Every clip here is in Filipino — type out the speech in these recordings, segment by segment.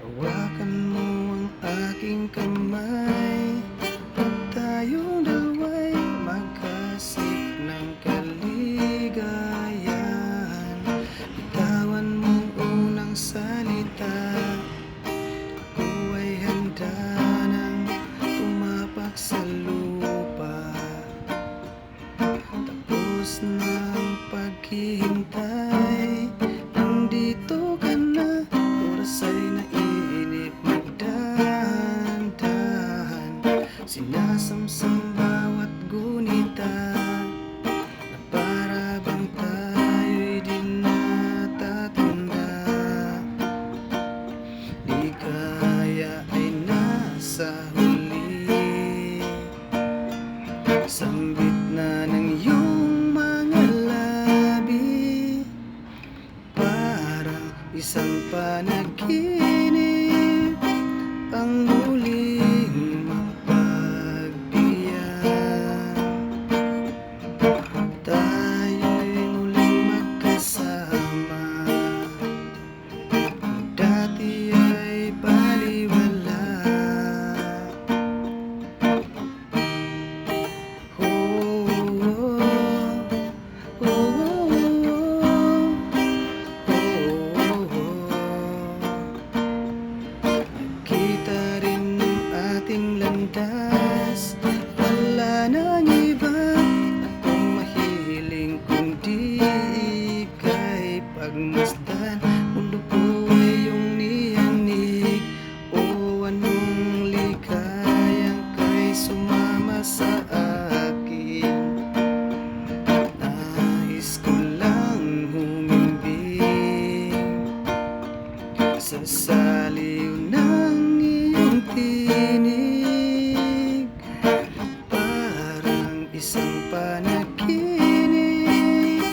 Hawakan mo ang aking kamay at tayong dalawa'y magkasip ng kaligayahan. Bitawan mong unang salita, ako ay handa nang tumapak sa lupa. Tapos ng paghihintay, nandito ka na, oras ay naiinip, magdahan-dahan. Sinasamsam bawat gunita, na para bang tayo'y di natatanda. Ligaya ay nasa huli, sambit na ng iyong mga labi, parang isang panaginip ang muling mapagbiyan. Tayo'y muling magkasama, dati ay baliwala. Kita rin ang ating landas, wala nang iba akong mahiling kundi ika'y pagmasdan. Mundo ko ay iyong niyanig, o anong ligayang ka'y sumama sa akin. Nais ko lang humimbing sa saliw ng iyong tinig, parang isang panaginip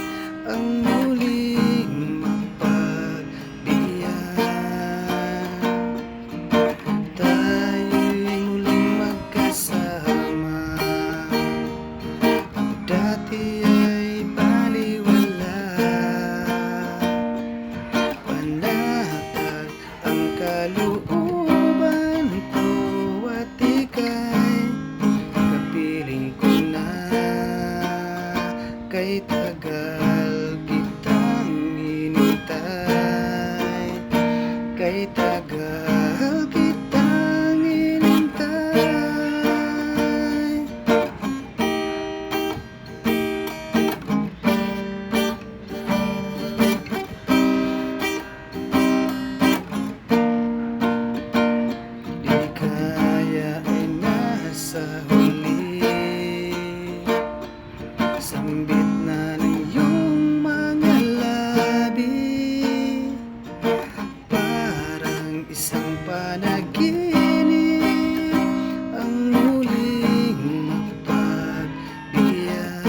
ang muling mapagbiyan. Tayo'y muling magkasama, ang dati ay baliwala. Panatag ang kalooban ko at ika'y kapiling ko na. Kay tagal kitang inintay, kay tagal kitang inintay. Ligaya ay nasa huli, sambit na ng iyong mga labi, parang isang panaginip ang muling mapagbiyan.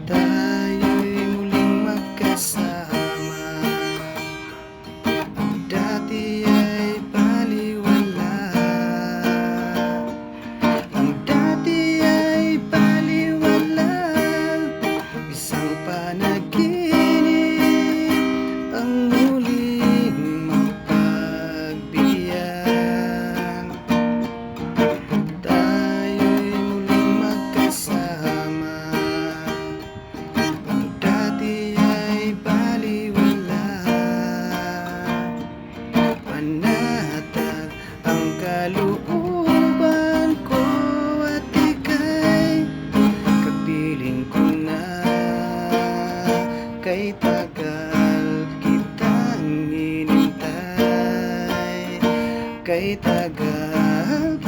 Tayo'y muling magkasama, ang dati ay baliwala. Ang dati ay baliwala, isang panaginip ang muling mapagbiyan. Tayo'y muling magkasama, ang dati ay baliwala. Panatag ang kalooban ko at ika'y kapiling ko na. Kay tagal kitang inintay, kay tagal